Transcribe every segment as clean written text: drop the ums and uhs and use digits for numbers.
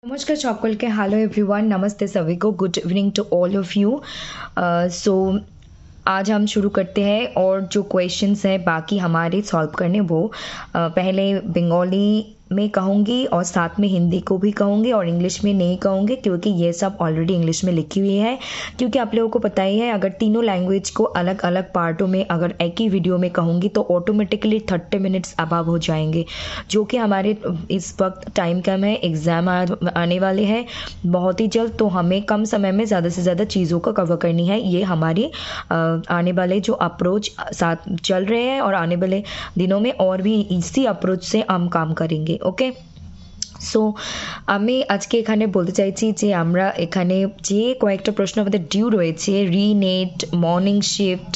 नमस्कार चौकुल के hello everyone, नमस्ते सभी को, good evening to all of you. So आज हम शुरू करते हैं और जो क्वेश्चंस हैं बाकी हमारे सॉल्व करने वो पहले बंगाली में कहूँगी और साथ में हिंदी को भी कहूँगी और इंग्लिश में नहीं कहूँगी क्योंकि ये सब ऑलरेडी इंग्लिश में लिखी हुई है। क्योंकि आप लोगों को पता ही है, अगर तीनों लैंग्वेज को अलग अलग पार्टों में अगर एक ही वीडियो में कहूँगी तो ऑटोमेटिकली 30 मिनट्स अबव हो जाएंगे, जो कि हमारे इस वक्त टाइम कम है, एग्ज़ाम आने वाले हैं बहुत ही जल्द, तो हमें कम समय में ज़्यादा से ज़्यादा चीज़ों को कवर करनी है। ये हमारी आने वाले जो अप्रोच साथ चल रहे हैं और आने वाले दिनों में और भी इसी अप्रोच से हम काम करेंगे। ওকে, সো আমি আজকে এখানে বলতে চাইছি যে আমরা এখানে যে কয়েকটা প্রশ্ন আমাদের ডিউ রয়েছে, রিনেট, morning shift,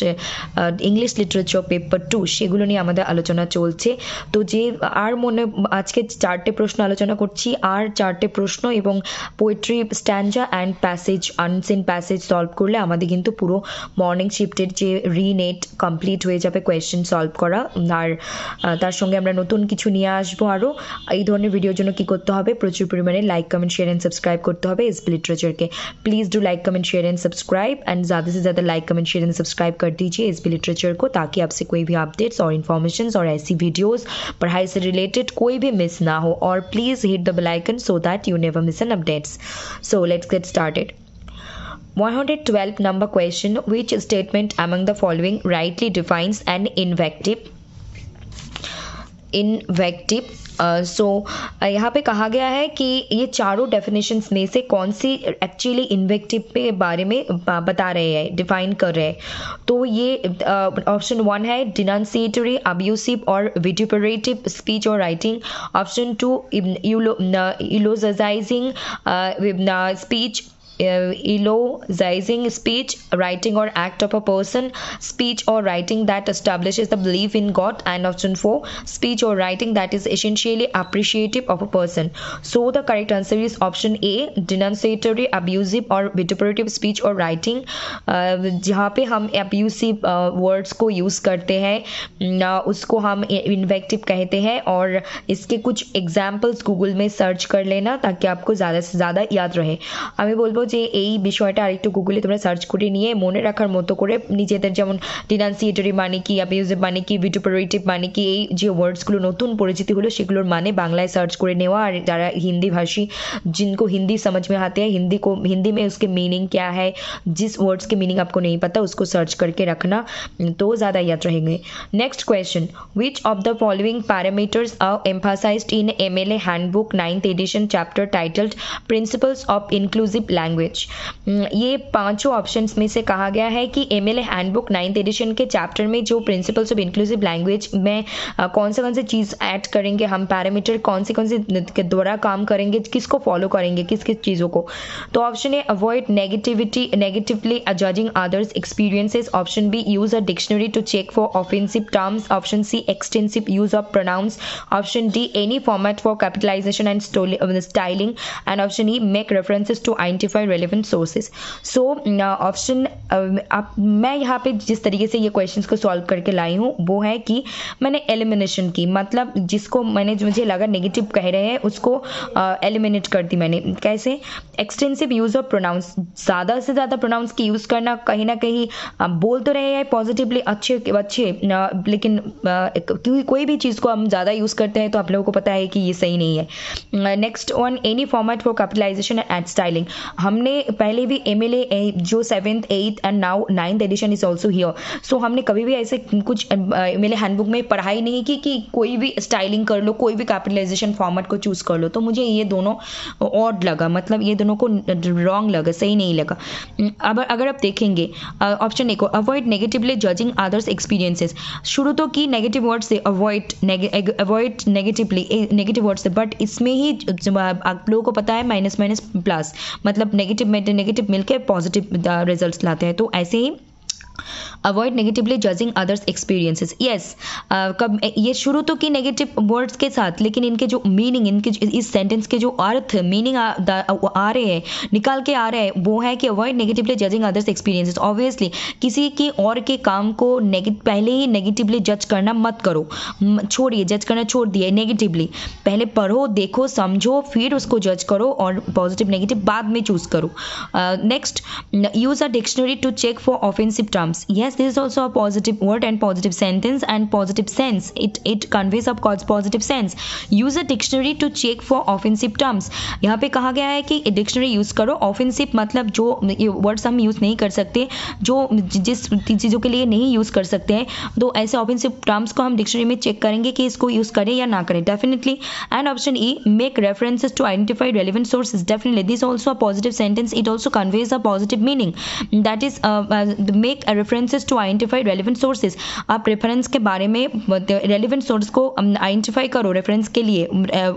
English literature paper 2, সেগুলো নিয়ে আমাদের আলোচনা চলছে। তো যে আর আজকে 4টে প্রশ্ন আলোচনা করছি, আর 4টে প্রশ্ন এবং poetry স্ট্যান্জা and passage, unseen passage solve করলে আমাদের কিন্তু পুরো মর্নিং শিফটের যে রিনেট কমপ্লিট হয়ে যাবে কোয়েশ্চেন সলভ করা। আর তার সঙ্গে আমরা নতুন কিছু নিয়ে আসবো। আরও এই ধরনের ভিডিওর জন্য কী করতে হবে, প্রচুর পরিমাণে লাইক কমেंट शेयर एंड सब्सक्राइब करते हैं एसबी लिटरेचर के। Please do like comment share and subscribe and ज़्यादा से ज़्यादा like comment share and subscribe कर दीजिए एसबी लिटरेचर को, ताकि आपसे कोई भी अपडेट्स और इन्फॉर्मेशन और ऐसी वीडियोस पढ़ाई से रिलेटेड कोई भी मिस ना हो। और please hit the bell icon so that you never miss an updates. So let's get started. 112 number question, which statement among the following rightly defines an invective? सो यहाँ पे कहा गया है कि ये चारों डेफिनेशंस में से कौन सी एक्चुअली इन्वेक्टिव के बारे में बता रहे हैं, डिफाइन कर रहे हैं। तो ये ऑप्शन 1 है डिनंसिएटरी, अब्यूसिव और विट्यूपरेटिव स्पीच और writing. Option 2 eulogising speech, elogizing speech, writing or act of a person, speech or writing that establishes the belief in God, and option 4 speech or writing that is essentially appreciative of a person. So the correct answer is option A, denunciatory, abusive or vituperative speech or writing। जहाँ पे हम abusive words को use करते हैं उसको हम इन्वेक्टिव कहते हैं। और इसके कुछ एग्जाम्पल्स गूगल में सर्च कर लेना ताकि आपको ज़्यादा से ज़्यादा याद रहे। আমি বলবো যে এই বিষয়টা আরেকটু গুগলে তোমরা সার্চ করে নিয়ে মনে রাখার মতো করে নিজেদের, যেমন ডিনান্সিয়েটরি মানে কি, অ্যাবিউজিভ মানে কি, ভিটুপারেটিভ মানে কি, এই যে ওয়ার্ডসগুলো নতুন পরিচিতি হলো সেগুলোর মানে বাংলায় सर्च করে নেওয়া। আর যারা हिंदी भाषी, जिनको हिंदी समझ में आते हैं, हिंदी में उसके मीनिंग क्या है, जिस वर्ड्स के मीनिंग आपको नहीं पता उसको सर्च करके रखना तो ज़्यादा याद रहेंगे। Next question, which of the following parameters are emphasised in MLA handbook 9th edition chapter titled principles of inclusive language. ये पांचों ऑप्शंस में से कहा गया है कि MLA हैंडबुक 9th एडिशन के चैप्टर में जो प्रिंसिपल्स ऑफ इंक्लूसिव लैंग्वेज में कौन से चीज़ ऐड करेंगे हम, पैरामीटर कौन से के द्वारा काम करेंगे, किसको फॉलो करेंगे, किस किस चीज़ों को। तो option A avoid negatively judging others experiences. Option B use a dictionary to check for offensive terms. Option C extensive use of pronouns. Option D any format for capitalisation and styling. And option E make references to identify relevant sources. So option मैं यहाँ पे जिस तरीके से ये questions को solve करके लाई हूँ वो है कि मैंने एलिमिनेशन की, मतलब जिसको मुझे लगा नेगेटिव कह रहे हैं उसको एलिमिनेट कर दी मैंने। कैसे? एक्सटेंसिव यूज़ ऑफ प्रोनाउंस, ज़्यादा से ज़्यादा प्रोनाउंस की यूज़ करना, कहीं ना कहीं बोल तो रहे हैं पॉजिटिवली अच्छे, लेकिन क्योंकि कोई भी चीज़ को हम ज़्यादा यूज़ करते हैं तो आप लोगों को पता है कि ये सही नहीं है। Next one, any format for capitalisation and styling. हमने पहले भी MLA जो 7th 8th and now 9th edition is also here. So हमने कभी भी ऐसे कुछ MLA हैंडबुक में पढ़ाई नहीं की कि कोई भी स्टाइलिंग कर लो, कोई भी कैपिटलाइजेशन फॉर्मेट को चूज़ कर लो। तो मुझे ये दोनों ऑड लगा, मतलब ये दोनों को रॉन्ग लगा, सही नहीं लगा। अब अगर आप देखेंगे ऑप्शन ए को, avoid negatively judging others experiences. शुरू तो की नेगेटिव वर्ड से, अवॉइड नेगेटिवली नेगेटिव वर्ड से, बट इसमें ही आप लोगों को पता है माइनस माइनस प्लस, मतलब नेगेटिव मिलकर पॉजिटिव रिजल्ट्स लाते हैं। तो ऐसे ही avoid negatively judging others experiences. Yes, कब ये शुरू तो की नेगेटिव वर्ड्स के साथ, लेकिन इनके जो मीनिंग, इनके इस सेंटेंस के जो अर्थ मीनिंग आ रहे हैं, निकाल के आ रहे हैं, वो है कि avoid negatively judging others experiences. Obviously किसी की और के काम को पहले ही नेगेटिवली जज करना मत करो, छोड़िए, जज करना छोड़ दिए नेगेटिवली। पहले पढ़ो, देखो, समझो, फिर उसको जज करो और पॉजिटिव नेगेटिव बाद में चूज करो। Next, use a dictionary to check for offensive terms. Yes, this is also a positive word and positive sentence and positive sense, it conveys a positive sense. Use a dictionary to check for offensive terms. यहाँ पे कहा गया है कि dictionary use करो। Offensive मतलब जो words हम यूज नहीं कर सकते, जो जिस चीज़ों के लिए नहीं यूज कर सकते हैं, तो ऐसे ऑफेंसिव टर्म्स को हम डिक्शनरी में चेक करेंगे कि इसको यूज करें या ना करें, definitely. And option E, make references to identify relevant sources. Definitely this also a positive sentence, it also conveys a positive meaning, that is make references to identify relevant sources. आप reference के बारे में relevant source को identify करो reference के लिए।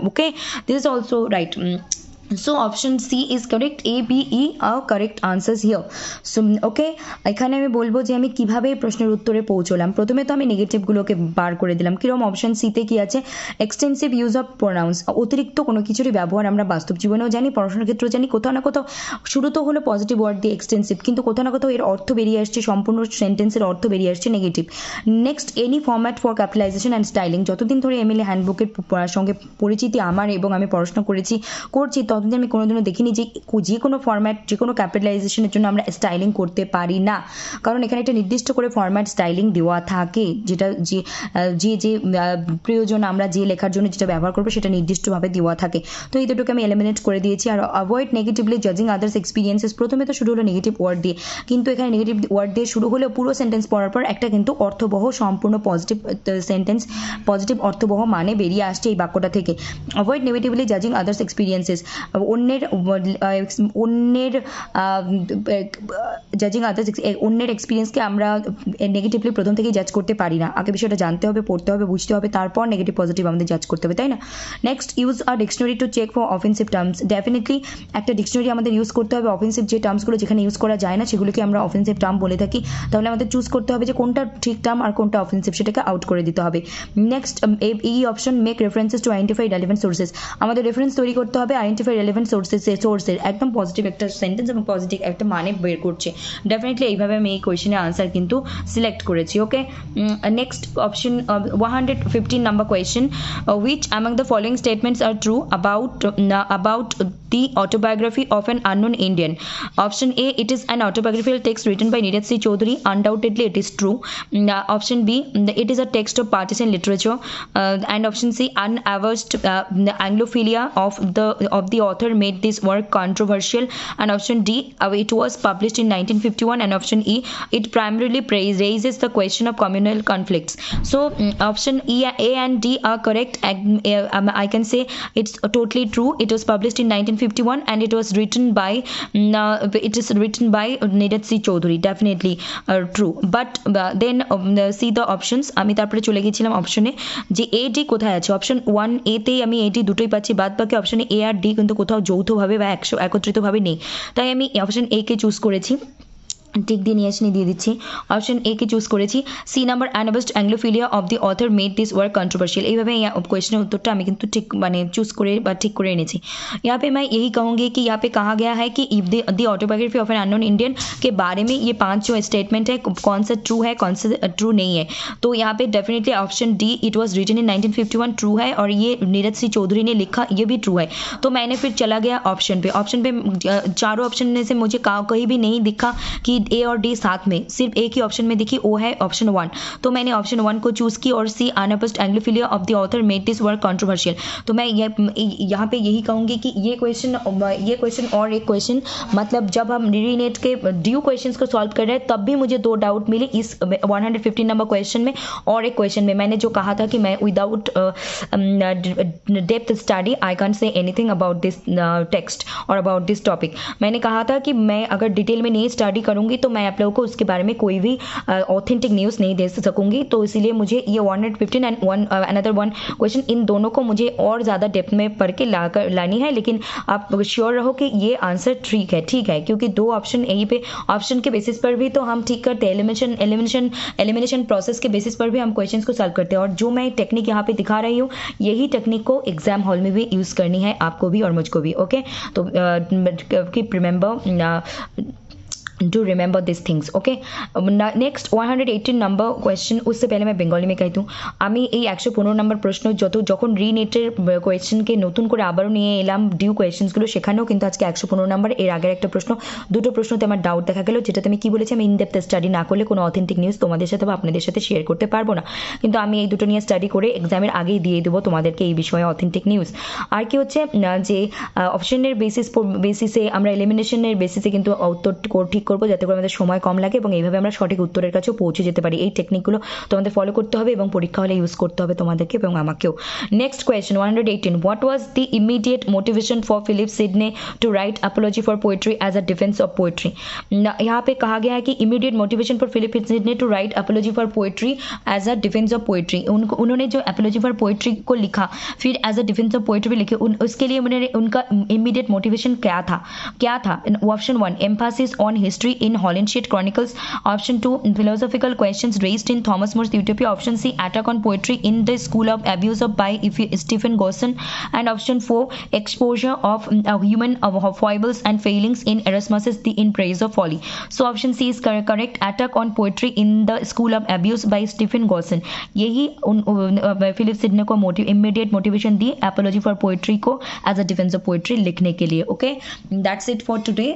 Okay, this is also right. So option C is correct. A, B, E are correct answers here. So okay, এখানে আমি বলবো যে আমি কিভাবে প্রশ্নের উত্তরে পৌঁছলাম। প্রথমে তো আমি নেগেটিভগুলোকে বার করে দিলাম। কিরকম অপশন সিতে কি আছে, এক্সটেন্সিভ ইউজ অফ প্রোনাউন্স, অতিরিক্ত কোনো কিছুরই ব্যবহার আমরা বাস্তব জীবনেও জানি, পড়াশোনার ক্ষেত্রেও জানি। কোথাও না কোথাও শুরু তো হলো পজিটিভ ওয়ার্ড দিয়ে এক্সটেন্সিভ, কিন্তু কোথাও না কোথাও এর অর্থ বেরিয়ে আসছে, সম্পূর্ণ সেন্টেন্সের অর্থ বেরিয়ে আসছে negative. Next, any format for capitalization and styling. যতদিন ধরে এমএলএ হ্যান্ডবুকের সঙ্গে পরিচিতি আমার এবং আমি পড়াশোনা করছি ততদিন আমি কোনোদিনও দেখিনি যে কোনো ফরম্যাট, যে কোনো ক্যাপিটালাইজেশনের জন্য আমরা স্টাইলিং করতে পারি না, কারণ এখানে একটা নির্দিষ্ট করে ফরম্যাট স্টাইলিং দেওয়া থাকে, যেটা যে প্রয়োজন আমরা যে লেখার জন্য যেটা ব্যবহার করবো সেটা নির্দিষ্টভাবে দেওয়া থাকে। তো এই দুটোকে আমি এলিমিনেট করে দিয়েছি। আর অ্যাভয়েড নেগেটিভলি জাজিং আদার্স এক্সপিরিয়েন্সেস, প্রথমে তো শুরু হলো নেগেটিভ ওয়ার্ড দিয়ে, কিন্তু এখানে নেগেটিভ ওয়ার্ড দিয়ে শুরু হলেও পুরো সেন্টেন্স পড়ার পর একটা কিন্তু অর্থবহ সম্পূর্ণ পজিটিভ সেন্টেন্স, পজিটিভ অর্থবহ মানে বেরিয়ে আসছে এই বাক্যটা থেকে। অ্যাভয়েড নেগেটিভলি জাজিং আদার্স এক্সপিরিয়েন্সেস, অন্যের জাজিং আদার্স, অন্যের এক্সপিরিয়েন্সকে আমরা নেগেটিভলি প্রথম থেকেই জাজ করতে পারি না। আগে বিষয়টা জানতে হবে, পড়তে হবে, বুঝতে হবে, তারপর নেগেটিভ পজিটিভ আমাদের জাজ করতে হবে, তাই না? Next, use a dictionary to check for offensive terms. Definitely একটা ডিকশনারি আমাদের ইউজ করতে হবে। অফেন্সিভ যে টার্মসগুলো যেখানে ইউজ করা যায় না সেগুলোকে আমরা অফেন্সিভ টার্ম বলে থাকি, তাহলে আমাদের চুজ করতে হবে যে কোনটা ঠিক টার্ম আর কোনটা অফেন্সিভ, সেটাকে আউট করে দিতে হবে। নেক্সট, এই option, make references to identify relevant sources. আমাদের রেফারেন্স তৈরি করতে হবে, আইডেন্টিফাই রেলেভেন্ট সোর্সের একদম পজিটিভ একটা সেন্টেন্স এবং পজিটিভ একটা মানে বের করছে। ডেফিনেটলি এইভাবে আমি এই কোয়েশ্চেনের আনসার কিন্তু সিলেক্ট করেছি। Okay, next option 115 number question, which among the following statements are true about the autobiography of an unknown Indian? Option A, it is an autobiographical text written by Neeraj C. Chaudhary. Undoubtedly it is true. Option B, it is a text of partisan literature. And option C, unavowed Anglophilia of the author made this work controversial. And option D, it was published in 1951. And option E, it primarily raises the question of communal conflicts. So option E, A and D are correct. I can say it's totally true. It was published in 1951 and it is written by Neeraj C. Chaudhary. Definitely true. But then see the options. আমি তারপরে চলে গিয়েছিলাম অপশনে যে A D কোথায় আছে। Option 1 এ তেই আমি এ ডি দুটোই পাচ্ছি, বাদ বাকি অপশনে এ আর ডি কিন্তু কোথাও যৌথভাবে বা একত্রিতভাবে নেই, তাই আমি অপশন এ কে চুজ করেছি। টিক দিয়ে নিয়ে আসিনি, দিয়ে দিচ্ছি। অপশন এ কে চুজ করেছি। C number, unabashed Anglophilia of the author made this work controversial. এইভাবে क्वेश्चन उत्तर আমি কিন্তু ঠিক মানে চুজ করে বা ঠিক করে এনেছি। यहाँ पे मैं यही कहूँगी कि यहाँ पे कहा गया है कि the autobiography of an unknown Indian के बारे में ये 5 जो स्टेटमेंट है कौन सा ट्रू है कौन सा ट्रू नहीं है। तो यहाँ पे definitely option D, it was written in 1951 true है और ये नीरज सी चौधरी ने लिखा, ये भी ट्रू है। तो मैंने फिर चला गया ऑप्शन पे। चारों ऑप्शन में से मुझे कहीं भी नहीं दिखा कि ए और डी साथ में, सिर्फ एक ही ऑप्शन में दिखी, वो है ऑप्शन 1। तो मैंने ऑप्शन 1 को चूज की और C, unabashed Anglophilia of the author made this work controversial. तो मैं यहाँ पे यही कहूँगी कि ये क्वेश्चन और एक क्वेश्चन, मतलब जब हम रीनेट के ड्यू क्वेश्चंस को सॉल्व कर रहे हैं तब भी मुझे 2 डाउट मिले इस 115 नंबर क्वेश्चन में और एक क्वेश्चन में। मैंने जो कहा था कि मैं without depth study I can say anything about this text और अबाउट दिस टॉपिक। मैंने कहा था कि मैं अगर डिटेल में नहीं स्टडी करूँगा जाऊँगी तो मैं आप लोगों को उसके बारे में कोई भी ऑथेंटिक न्यूज़ नहीं दे सकूँगी। तो इसीलिए मुझे ये 115 एंड अनदर वन क्वेश्चन, इन दोनों को मुझे और ज़्यादा डेप्थ में पढ़ के लानी है। लेकिन आप श्योर रहो कि ये आंसर ठीक है, क्योंकि दो ऑप्शन यहीं पे ऑप्शन के बेसिस पर भी तो हम ठीक करते हैं, एलिमिनेशन प्रोसेस के बेसिस पर भी हम क्वेश्चंस को सॉल्व करते हैं। और जो मैं टेक्निक यहाँ पे दिखा रही हूँ, यही टेक्निक को एग्जाम हॉल में भी यूज़ करनी है, आपको भी और मुझको भी। ओके, तो keep to remember this things. Okay, next 118 number question. उससे पहले मैं बेंगली में कहतूँ, আমি এই 115 নম্বর প্রশ্ন যখন রিনেটের কোয়েশ্চেনকে নতুন করে আবারও নিয়ে এলাম ডিউ কোয়েশ্চেন্সগুলো, সেখানেও কিন্তু আজকে 115 নম্বর। এর আগের একটা প্রশ্ন, দুটো প্রশ্নতে আমার ডাউট দেখা গেল, যেটাতে আমি কি বলেছি, আমি ইনডেপথ স্টাডি না করলে কোনো অথেন্টিক নিউজ তোমাদের সাথে বা আপনাদের সাথে শেয়ার করতে পারবো না। কিন্তু আমি এই দুটো নিয়ে স্টাডি করে এক্সামের আগেই দিয়ে দেবো তোমাদেরকে এই বিষয়ে অথেন্টিক নিউজ। আর কি হচ্ছে যে অপশনের বেসিসে আমরা এলিমিনেশনের বেসিসে কিন্তু উত্তর ঠিক করবো, যাতে করে আমাদের সময় কম লাগে এবং এইভাবে আমরা সঠিক উত্তরের কাছেও পৌঁছে যেতে পারি। এই টেকনিকগুলো তোমাদের ফলো করতে হবে এবং পরীক্ষা হলে ইউজ করতে হবে তোমাদেরকে এবং আমাকেও। Next question 118, what was the immediate motivation for Philip Sidney to write apology for poetry as a defence of poetry. यहाँ पे कहा गया है कि immediate motivation for Philip Sidney to write apology for poetry as a defence of poetry. उन्होंने जो apology for poetry को लिखा, फिर as a defence of poetry भी लिखे, उसके लिए उनका इमीडिएट मोटिवेशन क्या था? Option 1, Mphasis on history in Holinshed's Chronicles. Option 2, philosophical questions raised in Thomas More's Utopia. Option C, attack on poetry in the School of Abuse of by Stephen Gosson. And option 4, exposure of human foibles and failings in Erasmus's The In Praise of Folly. So option C is correct, attack on poetry in the School of Abuse by Stephen Gosson. यही Philip Sidney को immediate motivation the apology for poetry को as a defence of poetry लिखने के लिए। Okay, that's it for today.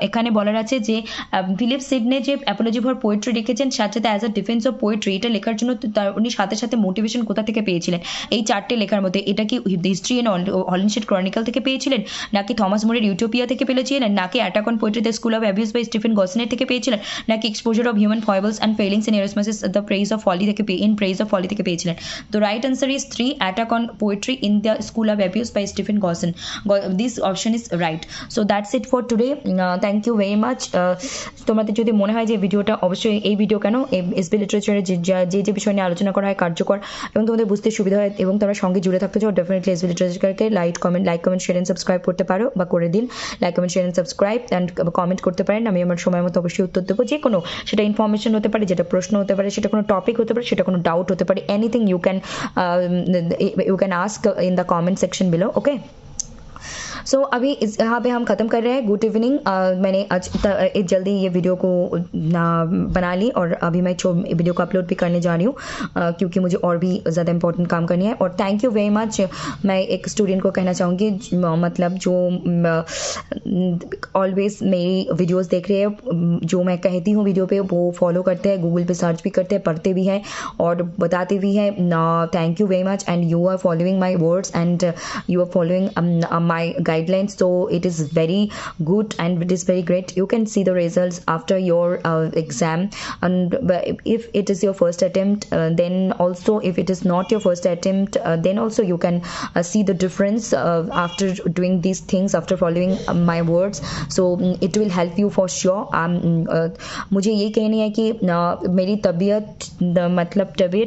এখানে বলার আছে যে ফিলিপ সিডনে যে অ্যাপোলজি ফর পোয়েট্রি লিখেছেন, সাথে সাথে as a defence of poetry, এটা লেখার জন্য তার উনি সাথে সাথে মোটিভেশন কোথা থেকে পেয়েছিলেন এই চারটে লেখার মধ্যে? এটা কি হিস্ট্রি এন্ড হলিনশেড ক্রনিকল থেকে পেয়েছিলেন, নাকি থমাস মোরের ইউটোপিয়া থেকে পেয়েছিলেন, নাকি attack on poetry the school of abuse by Stephen গসনের থেকে পেয়েছিলেন, নাকি exposure of human foibles and failings in Erasmus the praise of folly থেকে পেয়েছিলেন? The right answer is 3, attack on poetry in the school of abuse by Stephen Gosson. This option is right. So that's it for today. Thank you very much. তোমাদের যদি মনে হয় যে ভিডিওটা, অবশ্যই এই ভিডিও কেন, এসবি লিটারেচারে যে বিষয় নিয়ে আলোচনা করা হয় কার্যকর এবং তোমাদের বুঝতে সুবিধা হয় এবং তোমরা সঙ্গে জুড়ে থাকতে চাও, ডেফিনেটলি এসবি লিটারেচারকে like comment share and subscribe করতে পারো বা করে দিন। Like comment share and subscribe and comment করতে পারেন, আমি আমার সময় মতো অবশ্যই উত্তর দেবো। যে কোনো, সেটা ইনফরমেশন হতে পারে, যেটা প্রশ্ন হতে পারে, সেটা কোনো টপিক হতে পারে, সেটা কোনো डाउट होते पारे, anything you can ask in the comment section below. Okay, so अभी यहाँ पे हम ख़त्म कर रहे हैं। Good evening. मैंने आज जल्दी ये वीडियो को बना ली और अभी मैं वीडियो को अपलोड भी करने जा रही हूँ क्योंकि मुझे और भी ज़्यादा इंपॉर्टेंट काम करनी है। और थैंक यू वेरी मच। मैं एक स्टूडेंट को कहना चाहूँगी, मतलब जो ऑलवेज मेरी वीडियोस देख रहे हैं, जो मैं कहती हूँ वीडियो पे वो फॉलो करते हैं, गूगल पे सर्च भी करते हैं, पढ़ते भी हैं और बताते भी हैं। Thank you very much and you are following my words and you are following my guidelines, so it is very good and it is very great. You can see the results after your exam, and if it is your first attempt, then also if it is not your first attempt, then also you can see the difference after doing these things, after following my words, so it will help you for sure. मुझे ये कहनी है कि मेरी तबीयत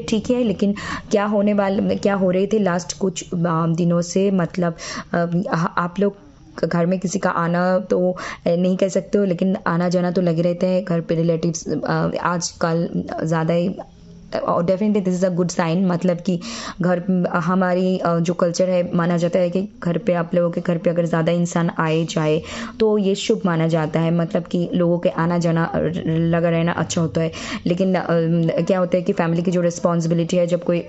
ठीक है, लेकिन क्या हो रहे थे लास्ट कुछ दिनों से, मतलब आप लोग घर में किसी का आना तो नहीं कह सकते हो, लेकिन आना जाना तो लगे रहते हैं घर पे। रिलेटिव्स आजकल ज़्यादा ही, और definitely this is a good sign, मतलब कि घर, हमारी जो कल्चर है, माना जाता है कि घर पे, आप लोगों के घर पे अगर ज़्यादा इंसान आए जाए तो ये शुभ माना जाता है, मतलब कि लोगों के आना जाना लगा रहना अच्छा होता है। लेकिन क्या होता है कि फैमिली की जो रिस्पॉन्सिबिलिटी है, जब कोई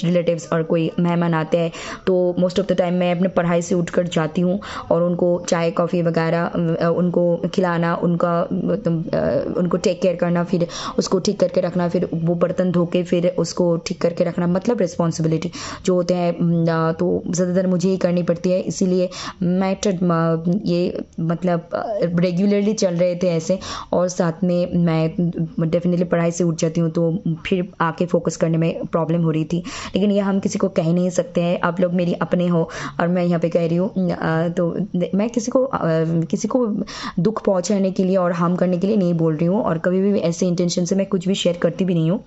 रिलेटिव्स और कोई मेहमान आते हैं तो मोस्ट ऑफ द टाइम मैं अपने पढ़ाई से उठ कर जाती हूँ और उनको चाय कॉफ़ी वगैरह उनको खिलाना, उनको टेक केयर करना, फिर उसको ठीक करके रखना, फिर वो बर्तन बर्तन धो के फिर उसको ठीक करके रखना, मतलब रिस्पॉन्सिबिलिटी जो होते हैं तो ज़्यादातर मुझे ही करनी पड़ती है। इसीलिए ये मतलब रेगुलरली चल रहे थे ऐसे, और साथ में मैं डेफिनेटली पढ़ाई से उठ जाती हूँ तो फिर आके फोकस करने में प्रॉब्लम हो रही थी। लेकिन ये हम किसी को कह नहीं सकते हैं, आप लोग मेरी अपने हो और मैं यहाँ पे कह रही हूँ। तो मैं किसी को दुख पहुँचाने के लिए और हार्म करने के लिए नहीं बोल रही हूँ, और कभी भी ऐसे इंटेंशन से मैं कुछ भी शेयर करती भी नहीं हूँ।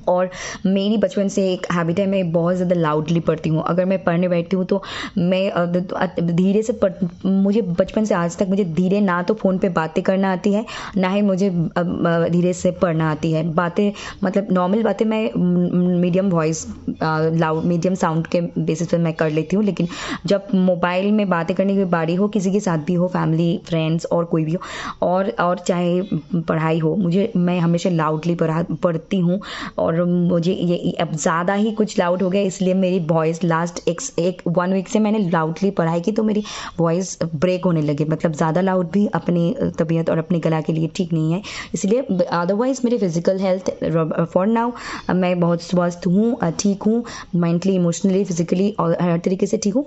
और मेरी बचपन से एक हैबिट है, मैं बहुत ज़्यादा लाउडली पढ़ती हूँ। अगर मैं पढ़ने बैठती हूँ तो मैं धीरे से मुझे बचपन से आज तक मुझे धीरे ना तो फ़ोन पे बातें करना आती है, ना ही मुझे धीरे से पढ़ना आती है। बातें मतलब नॉर्मल बातें मैं medium voice loud medium sound के बेसिस पे मैं कर लेती हूँ, लेकिन जब मोबाइल में बातें करने की बारी हो, किसी के साथ भी हो, फैमिली फ्रेंड्स और कोई भी हो, और चाहे पढ़ाई हो, मैं हमेशा लाउडली पढ़ती हूँ। और मुझे ये अब ज़्यादा ही कुछ लाउड हो गया, इसलिए मेरी वॉइस लास्ट एक 1 वीक से मैंने लाउडली पढ़ाई की तो मेरी वॉइस ब्रेक होने लगी। मतलब ज़्यादा लाउड भी अपनी तबीयत और अपनी गला के लिए ठीक नहीं है। इसलिए अदरवाइज़ मेरी फिजिकल हेल्थ फॉर नाउ मैं बहुत स्वस्थ हूँ, ठीक हूँ, मेंटली, इमोशनली, फिजिकली और हर तरीके से ठीक हूँ।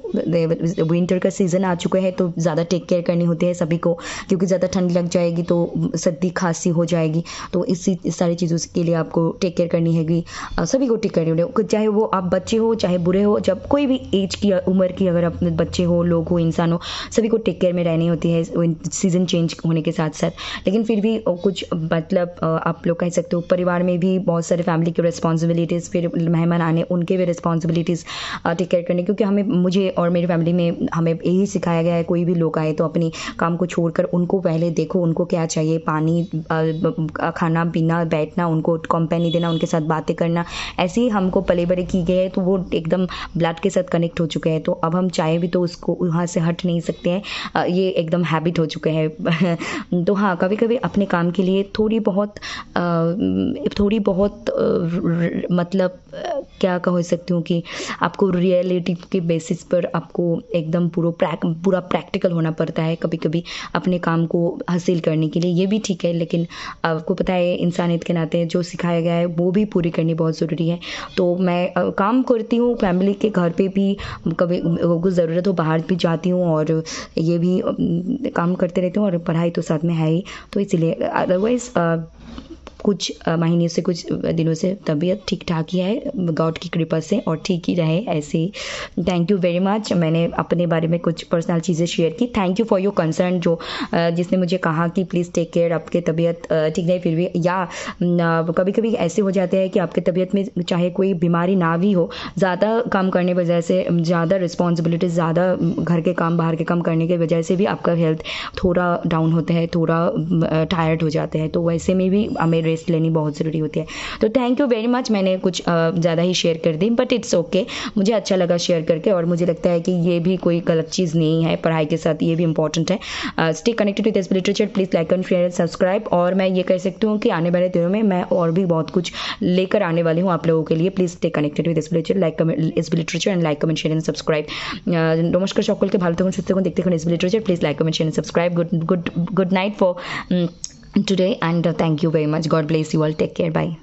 विंटर का सीज़न आ चुका है तो ज़्यादा टेक केयर करनी होती है सभी को, क्योंकि ज़्यादा ठंड लग जाएगी तो सर्दी खांसी हो जाएगी। तो इस सारी चीज़ों के लिए आपको टेक केयर करनी है, सभी को टेक करनी होगी, चाहे वो आप बच्चे हो चाहे बुरे हो, जब कोई भी एज की उम्र की अगर अपने बच्चे हो, लोग हो, इंसान हो, सभी को टेक केयर में रहनी होती है सीज़न चेंज होने के साथ साथ। लेकिन फिर भी कुछ मतलब आप लोग कह सकते हो परिवार में भी बहुत सारे फैमिली की रिस्पॉन्सिबिलिटीज़, फिर मेहमान आने उनके भी रिस्पॉन्सिबिलिटीज़ टेक केयर करने, क्योंकि मुझे और मेरी फैमिली में हमें यही सिखाया गया है, कोई भी लोग आए तो अपनी काम को छोड़कर उनको पहले देखो, उनको क्या चाहिए, पानी, खाना पीना, बैठना, उनको कंपनी देना, उनके साथ बातें करना, ऐसे ही हमको पले बड़े की गए हैं। तो वो एकदम ब्लड के साथ कनेक्ट हो चुके हैं, तो अब हम चाहे भी तो उसको वहाँ से हट नहीं सकते हैं, ये एकदम हैबिट हो चुके हैं। तो हाँ, कभी कभी अपने काम के लिए थोड़ी बहुत मतलब क्या कह सकती हूँ कि आपको रियलिटी के बेसिस पर आपको एकदम पूरा प्रैक्टिकल होना पड़ता है कभी कभी अपने काम को हासिल करने के लिए। ये भी ठीक है, लेकिन आपको पता है इंसानियत के नाते जो सिखाया गया है वो भी पूरी करनी बहुत ज़रूरी है। तो मैं काम करती हूँ फैमिली के, घर पे भी कभी कुछ ज़रूरत हो बाहर भी जाती हूँ, और ये भी काम करते रहती हूँ, और पढ़ाई तो साथ में है ही। तो इसीलिए अदरवाइज़ कुछ महीने से, कुछ दिनों से तबीयत ठीक ठाक ही है गॉड की कृपा से, और ठीक ही रहे ऐसे ही। Thank you very much. मैंने अपने बारे में कुछ पर्सनल चीज़ें शेयर की। Thank you for your concern, जो जिसने मुझे कहा कि प्लीज़ टेक केयर, आपकी तबीयत ठीक नहीं फिर भी, या कभी कभी ऐसे हो जाते हैं कि आपकी तबीयत में चाहे कोई बीमारी ना भी हो, ज़्यादा काम करने की वजह से, ज़्यादा रिस्पॉन्सिबिलिटीज़, ज़्यादा घर के काम बाहर के काम करने की वजह से भी आपका हेल्थ थोड़ा डाउन होता है, थोड़ा टायर्ड हो जाते हैं, तो वैसे में भी हमें रेस्ट लेनी बहुत ज़रूरी होती है। तो थैंक यू वेरी मच। मैंने कुछ ज़्यादा ही शेयर कर दी, बट इट्स ओके, मुझे अच्छा लगा शेयर करके, और मुझे लगता है कि ये भी कोई गलत चीज़ नहीं है, पढ़ाई के साथ ये भी इंपॉर्टेंट है। Stay connected with SB literature, please like and share and subscribe. और मैं ये कह सकती हूँ कि आने वाले दिनों में मैं और भी बहुत कुछ लेकर आने वाली हूँ आप लोगों के लिए। Please stay connected with SB literature and like comment share and subscribe. नमस्कार সকলকে, ভালো থাকুন, সুস্থ থাকুন, দেখতে থাকুন SB literature. Please like comment share and subscribe. Good night for today, and thank you very much. God bless you all. Take care. Bye.